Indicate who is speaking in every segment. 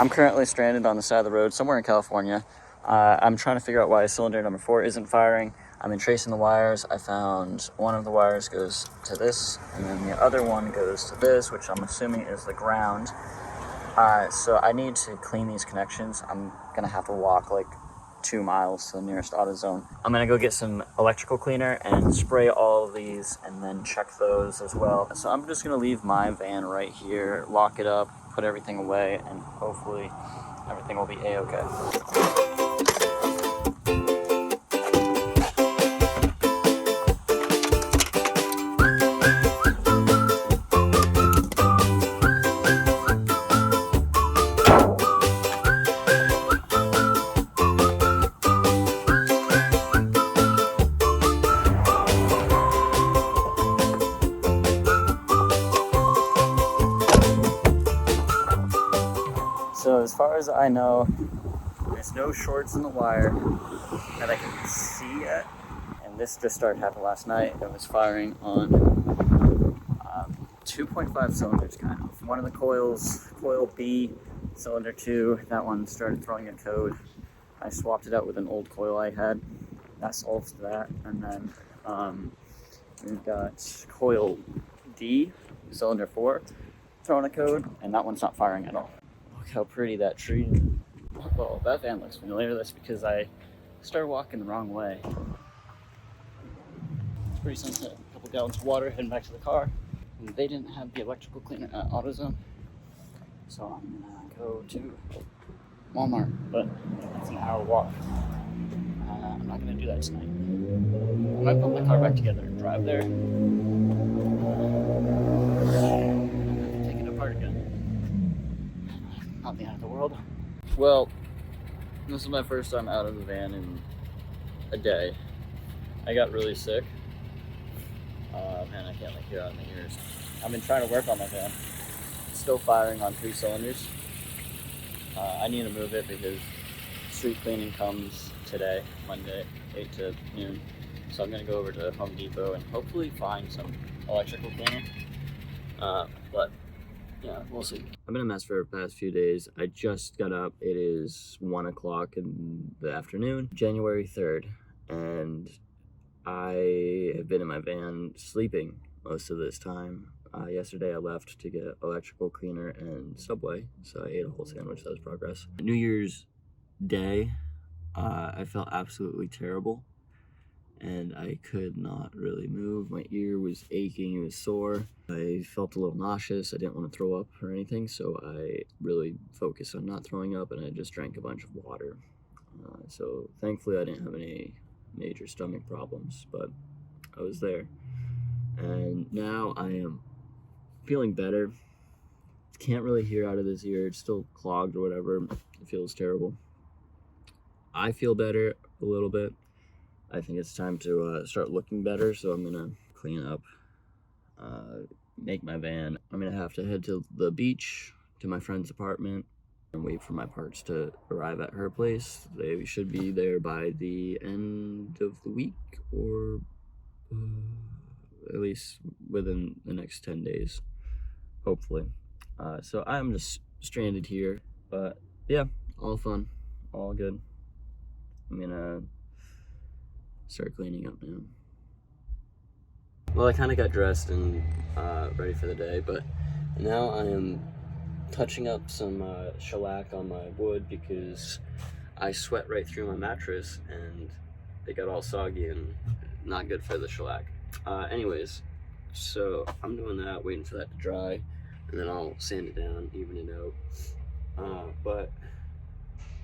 Speaker 1: I'm currently stranded on the side of the road somewhere in California. I'm trying to figure out why cylinder number 4 isn't firing. I've been tracing the wires. I found one of the wires goes to this, and then the other one goes to this, which I'm assuming is the ground. So I need to clean these connections. I'm gonna have to walk like 2 miles to the nearest AutoZone. I'm gonna go get some electrical cleaner and spray all of these and then check those as well. So I'm just gonna leave my van right here, lock it up, put everything away, and hopefully everything will be a-okay. So as far as I know, there's no shorts in the wire that I can see yet. And this just started happening last night. It was firing on 2.5 cylinders kind of. One of the coils, coil B, cylinder 2, that one started throwing a code. I swapped it out with an old coil I had. That solves that. And then we've got coil D, cylinder 4, throwing a code, and that one's not firing at all. Look how pretty that tree. Well, that van looks familiar. That's because I started walking the wrong way. It's pretty sunset. A couple gallons of water, heading back to the car. And they didn't have the electrical cleaner at AutoZone, so I'm gonna go to Walmart, but it's an hour walk. I'm not gonna do that tonight. I might put my car back together and drive there. Take it apart again. Not the end of the world. Well, this is my first time out of the van in a day. I got really sick. Man, I can't hear out in the ears. I've been trying to work on my van. It's still firing on 3 cylinders. I need to move it because street cleaning comes today, Monday, 8 to noon. So I'm gonna go over to Home Depot and hopefully find some electrical cleaner. But yeah, we'll see. I've been a mess for the past few days. I just got up. It is 1 o'clock in the afternoon, January 3rd, and I have been in my van sleeping most of this time. Yesterday I left to get electrical cleaner and Subway, so I ate a whole sandwich. That was progress. New Year's Day, I felt absolutely terrible, and I could not really move. My ear was aching, it was sore. I felt a little nauseous. I didn't want to throw up or anything, so I really focused on not throwing up, and I just drank a bunch of water. So thankfully I didn't have any major stomach problems, but I was there. And now I am feeling better. Can't really hear out of this ear. It's still clogged or whatever. It feels terrible. I feel better a little bit. I think it's time to start looking better, so I'm gonna clean up, make my van. I'm gonna have to head to the beach, to my friend's apartment, and wait for my parts to arrive at her place. They should be there by the end of the week, or at least within the next 10 days, hopefully. So I'm just stranded here, but yeah, all fun, all good. I'm gonna start cleaning up now. Well, I kind of got dressed and ready for the day, but now I am touching up some shellac on my wood because I sweat right through my mattress and it got all soggy and not good for the shellac. Anyways, so I'm doing that, waiting for that to dry, and then I'll sand it down, even it out. But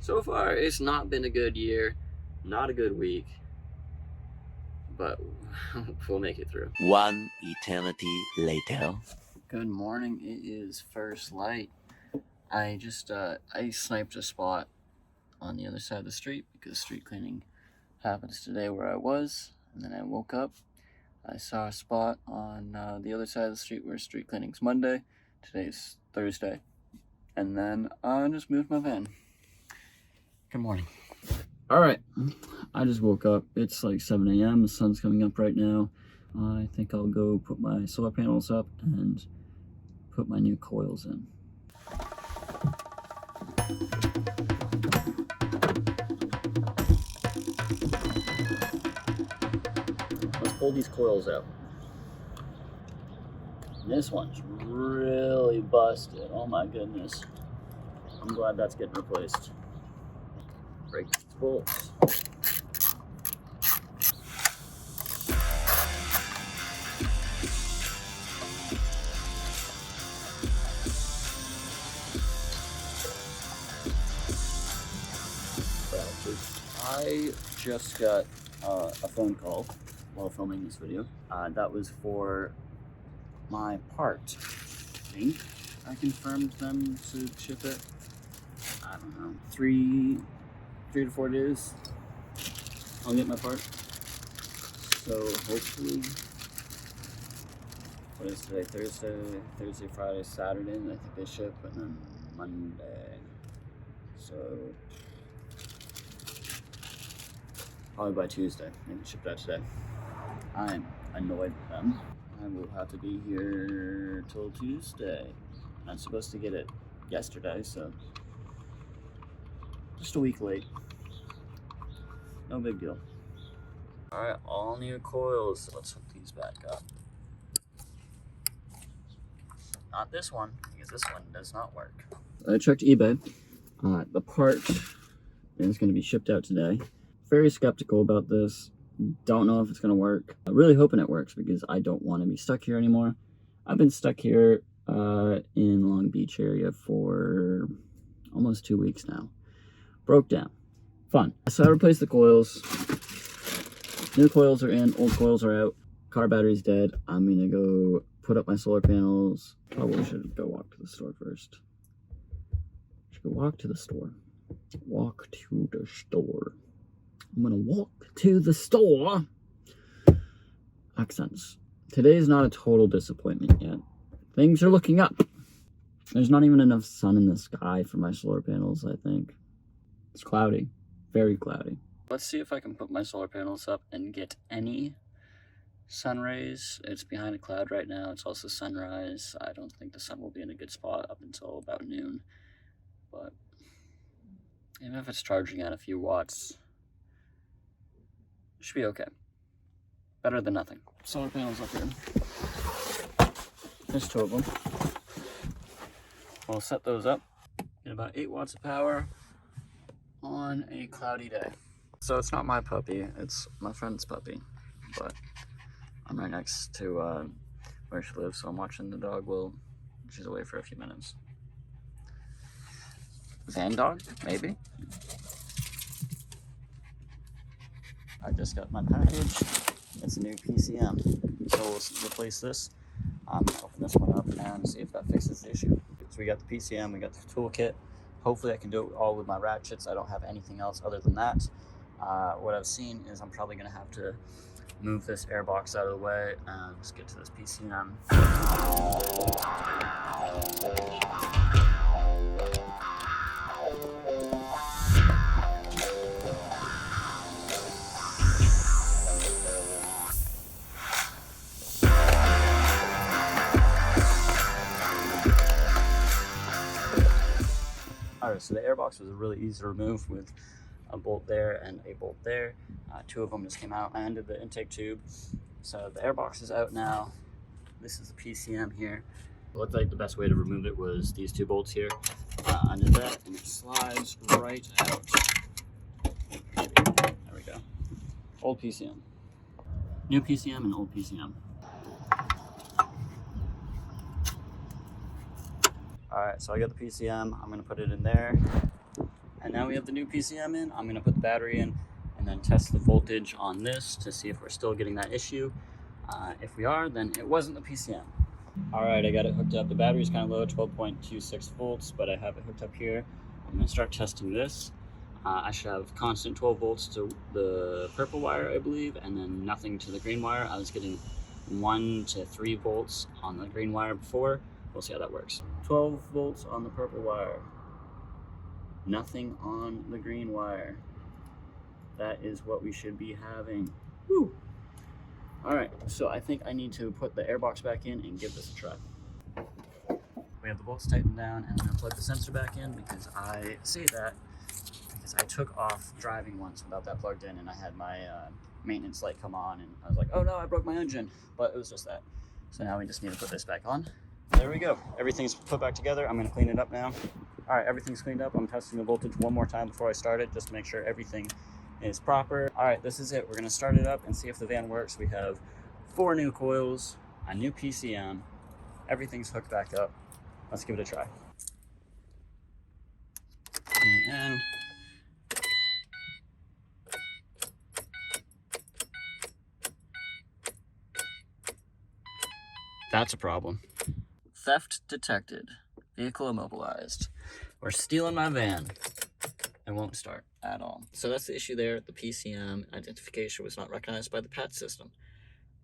Speaker 1: so far, it's not been a good year, not a good week, but we'll make it through.
Speaker 2: One eternity later.
Speaker 1: Good morning, it is first light. I just, I sniped a spot on the other side of the street because street cleaning happens today where I was, and then I woke up. I saw a spot on the other side of the street where street cleaning's Monday. Today's Thursday. And then I just moved my van. Good morning. All right, I just woke up. It's like 7 a.m. The sun's coming up right now. I think I'll go put my solar panels up and put my new coils in. Let's pull these coils out. This one's really busted. Oh my goodness. I'm glad that's getting replaced. Break these bolts. I just got a phone call while filming this video. That was for my part. I think I confirmed them to ship it. I don't know, 3 to 4 days. I'll get my part. So hopefully, what is today? Thursday, Friday, Saturday. I think they ship, and then Monday. So probably by Tuesday. Maybe ship that today. I'm annoyed with them. I will have to be here till Tuesday. I'm supposed to get it yesterday, so just a week late. No big deal. Alright, all new coils. Let's hook these back up. Not this one, because this one does not work. I checked eBay. The part is going to be shipped out today. Very skeptical about this. Don't know if it's going to work. I'm really hoping it works because I don't want to be stuck here anymore. I've been stuck here in Long Beach area for almost 2 weeks now. Broke down. Fun. So I replaced the coils. New coils are in, old coils are out. Car battery's dead. I'm gonna go put up my solar panels. Probably should go walk to the store first. Should go walk to the store. Walk to the store. I'm gonna walk to the store. Accents. Today's not a total disappointment yet. Things are looking up. There's not even enough sun in the sky for my solar panels, I think. It's cloudy. Very cloudy. Let's see if I can put my solar panels up and get any sun rays. It's behind a cloud right now. It's also sunrise. I don't think the sun will be in a good spot up until about noon. But even if it's charging at a few watts, it should be okay. Better than nothing. Solar panels up here. There's 2 of them. We'll set those up. Get about 8 watts of power on a cloudy day. So it's not my puppy, it's my friend's puppy, but I'm right next to where she lives, so I'm watching the dog while she's away for a few minutes. Van dog, maybe? I just got my package. It's a new PCM, so we'll replace this. I'm gonna open this one up and see if that fixes the issue. So we got the PCM, we got the toolkit. Hopefully I can do it all with my ratchets. I don't have anything else other than that. What I've seen is I'm probably going to have to move this air box out of the way and just get to this PCM. Alright, so the airbox was really easy to remove with a bolt there and a bolt there. 2 of them just came out. I undid the intake tube. So the airbox is out now. This is the PCM here. It looked like the best way to remove it was these 2 bolts here. Undid that and it slides right out. There we go. Old PCM. New PCM and old PCM. Alright, so I got the PCM, I'm going to put it in there. And now we have the new PCM in. I'm going to put the battery in and then test the voltage on this to see if we're still getting that issue. If we are, then it wasn't the PCM. Alright, I got it hooked up. The battery's kind of low, 12.26 volts, but I have it hooked up here. I'm going to start testing this. I should have constant 12 volts to the purple wire, I believe, and then nothing to the green wire. I was getting 1 to 3 volts on the green wire before. We'll see how that works. 12 volts on the purple wire. Nothing on the green wire. That is what we should be having. Woo! All right, so I think I need to put the airbox back in and give this a try. We have the bolts tightened down, and I'm gonna plug the sensor back in because I say that because I took off driving once without that plugged in, and I had my maintenance light come on, and I was like, oh no, I broke my engine, but it was just that. So now we just need to put this back on. There we go. Everything's put back together. I'm gonna clean it up now. All right, everything's cleaned up. I'm testing the voltage one more time before I start it, just to make sure everything is proper. All right, this is it. We're gonna start it up and see if the van works. We have 4 new coils, a new PCM, everything's hooked back up. Let's give it a try. And that's a problem. Theft detected. Vehicle immobilized. We're stealing my van. It won't start at all. So that's the issue there. The PCM identification was not recognized by the PAT system.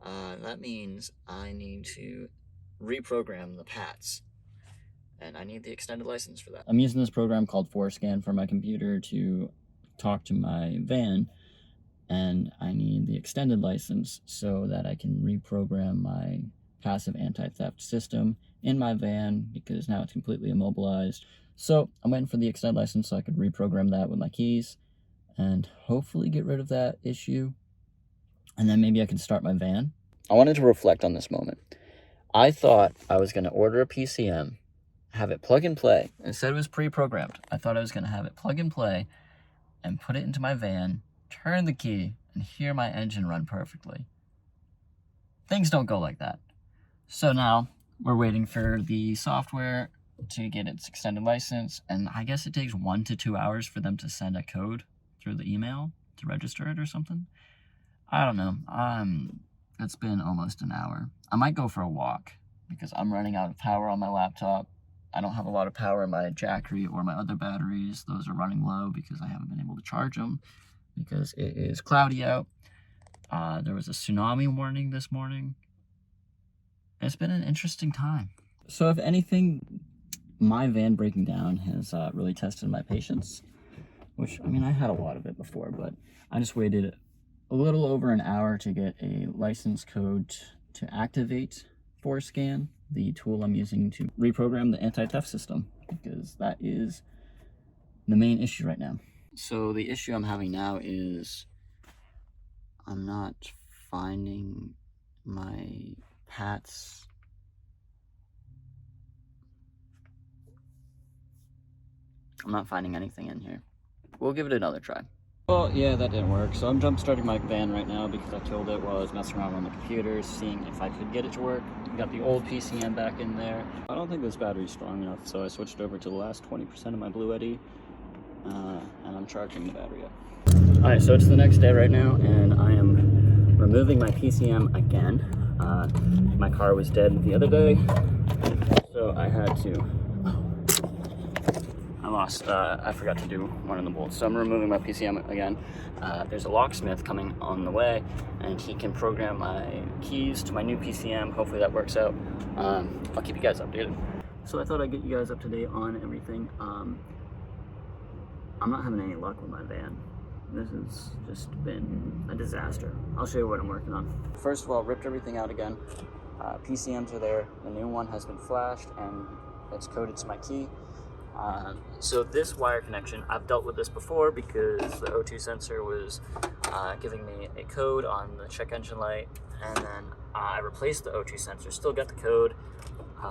Speaker 1: That means I need to reprogram the PATs. And I need the extended license for that. I'm using this program called ForeScan for my computer to talk to my van, and I need the extended license so that I can reprogram my passive anti-theft system in my van because now it's completely immobilized. So I'm waiting for the extended license so I could reprogram that with my keys and hopefully get rid of that issue. And then maybe I can start my van. I wanted to reflect on this moment. I thought I was going to order a PCM, have it plug and play. Instead, it was pre-programmed. I thought I was going to have it plug and play and put it into my van, turn the key, and hear my engine run perfectly. Things don't go like that. So now we're waiting for the software to get its extended license, and I guess it takes 1 to 2 hours for them to send a code through the email to register it or something. I don't know. It's been almost an hour. I might go for a walk because I'm running out of power on my laptop. I don't have a lot of power in my Jackery or my other batteries. Those are running low because I haven't been able to charge them because it is cloudy out. There was a tsunami warning this morning. It's been an interesting time. So if anything, my van breaking down has really tested my patience, which, I mean, I had a lot of it before, but I just waited a little over an hour to get a license code to activate ForeScan, the tool I'm using to reprogram the anti-theft system, because that is the main issue right now. So the issue I'm having now is I'm not finding my PATs. I'm not finding anything in here. We'll give it another try. Well, yeah, that didn't work. So I'm jump starting my van right now because I killed it while I was messing around on the computer, seeing if I could get it to work. Got the old PCM back in there. I don't think this battery's strong enough, so I switched over to the last 20% of my Blue Eddy, and I'm charging the battery up. All right, so it's the next day right now, and I am removing my PCM again. My car was dead the other day, so I had to. I forgot to do one of the bolts, so I'm removing my PCM again. There's a locksmith coming on the way, and he can program my keys to my new PCM. Hopefully that works out. I'll keep you guys updated. So I thought I'd get you guys up to date on everything. I'm not having any luck with my van. This has just been a disaster. I'll show you what I'm working on. First of all, ripped everything out again. PCMs are there. The new one has been flashed, and it's coded to my key. So this wire connection, I've dealt with this before because the O2 sensor was giving me a code on the check engine light, and then I replaced the O2 sensor, still got the code.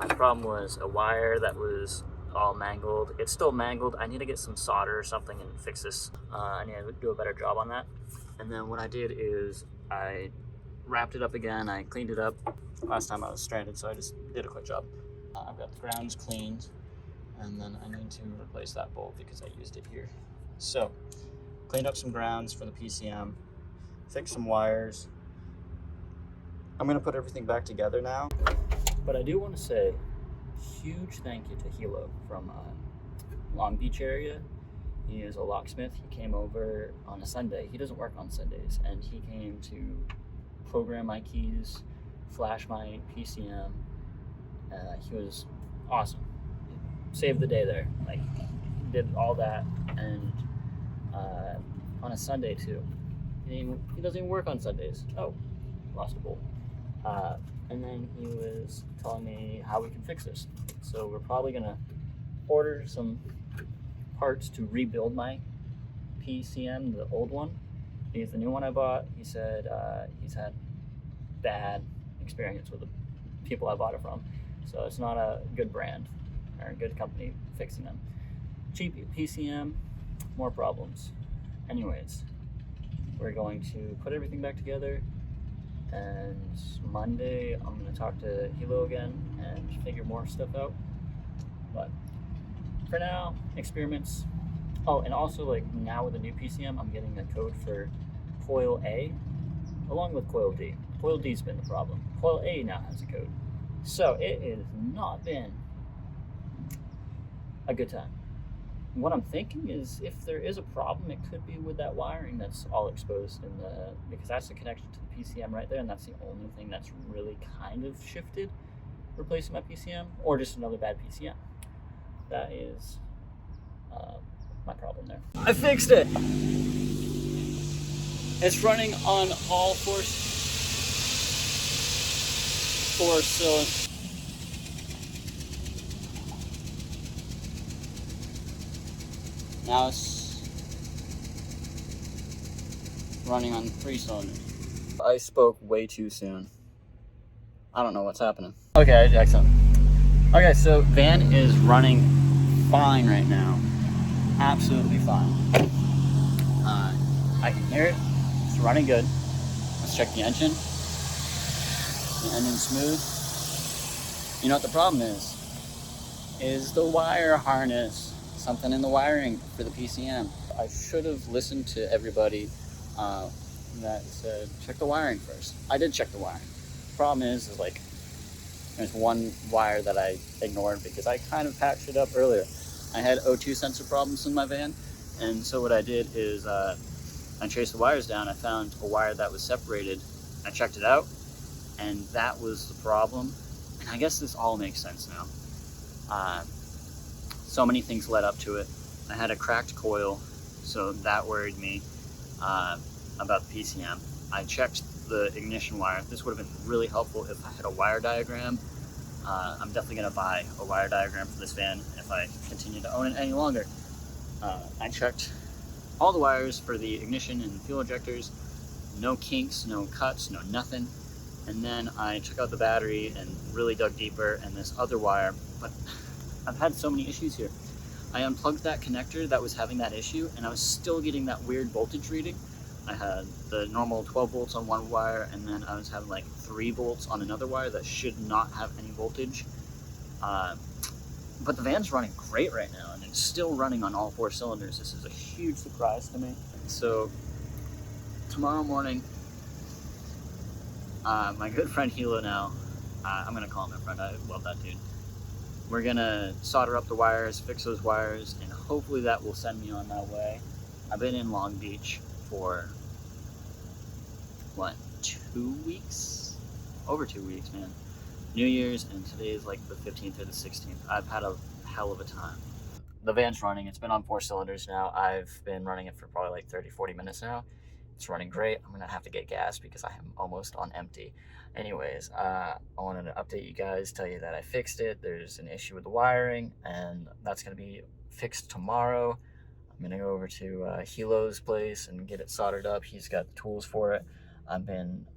Speaker 1: The problem was a wire that was all mangled. It's still mangled. I need to get some solder or something and fix this. I need to do a better job on that. And then what I did is I wrapped it up again. I cleaned it up. Last time I was stranded, so I just did a quick job. I've got the grounds cleaned. And then I need to replace that bolt because I used it here. So, cleaned up some grounds for the PCM, fixed some wires. I'm gonna put everything back together now. But I do want to say huge thank you to Hilo from Long Beach area. He is a locksmith. He came over on a Sunday. He doesn't work on Sundays, and he came to program my keys, flash my PCM. He was awesome. Saved the day there. Like, did all that, and on a Sunday too. He doesn't even work on Sundays. Oh, lost a bolt. And then he was telling me how we can fix this. So we're probably gonna order some parts to rebuild my PCM, the old one, because the new one I bought, he said he's had bad experience with the people I bought it from. So it's not a good brand or a good company fixing them. Cheap PCM, more problems. Anyways, we're going to put everything back together, and Monday I'm going to talk to Hilo again and figure more stuff out. But for now, experiments. Oh, and also, like, now with the new PCM, I'm getting a code for coil A along with coil D. Coil D's been the problem. Coil A now has a code. So it has not been a good time. What I'm thinking is, if there is a problem, it could be with that wiring that's all exposed in the, because that's the connection to the PCM right there, and that's the only thing that's really kind of shifted, replacing my PCM, or just another bad PCM. That is my problem there. I fixed it. It's running on all four cylinders. Now it's running on 3 cylinders. I spoke way too soon. I don't know what's happening. Okay, Jackson. Okay, so van is running fine right now. Absolutely fine. I can hear it. It's running good. Let's check the engine. The engine's smooth. You know what the problem is? Is the wire harness. Something in the wiring for the PCM. I should have listened to everybody that said check the wiring first. I did check the wiring. The problem is like there's one wire that I ignored because I kind of patched it up earlier. I had O2 sensor problems in my van, and so what I did is I traced the wires down. I found a wire that was separated. I checked it out, and that was the problem. And I guess this all makes sense now. So many things led up to it. I had a cracked coil, so that worried me about the PCM. I checked the ignition wire. This would have been really helpful if I had a wire diagram. I'm definitely gonna buy a wire diagram for this van if I continue to own it any longer. I checked all the wires for the ignition and fuel injectors. No kinks, no cuts, no nothing. And then I took out the battery and really dug deeper, and this other wire, but I've had so many issues here. I unplugged that connector that was having that issue, and I was still getting that weird voltage reading. I had the normal 12 volts on one wire, and then I was having like 3 volts on another wire that should not have any voltage. But the van's running great right now, and it's still running on all 4 cylinders. This is a huge surprise to me. So tomorrow morning, my good friend Hilo now, I'm gonna call him my friend, I love that dude. We're gonna solder up the wires, fix those wires, and hopefully that will send me on my way. I've been in Long Beach for, what, 2 weeks? Over 2 weeks, man. New Year's, and today is like the 15th or the 16th. I've had a hell of a time. The van's running. It's been on 4 cylinders now. I've been running it for probably like 30, 40 minutes now. It's running great. I'm gonna have to get gas because I am almost on empty. Anyways, I wanted to update you guys, tell you that I fixed it. There's an issue with the wiring, and that's gonna be fixed tomorrow. I'm gonna go over to Hilo's place and get it soldered up. He's got the tools for it. I've been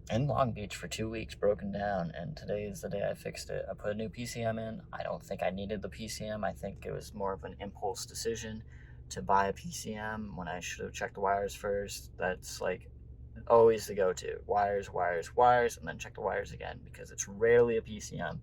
Speaker 1: in Long Beach for 2 weeks, broken down, and today is the day I fixed it. I put a new PCM in. I don't think I needed the PCM. I think it was more of an impulse decision to buy a PCM when I should have checked the wires first. That's like always the go-to. Wires, wires, wires, and then check the wires again, because it's rarely a PCM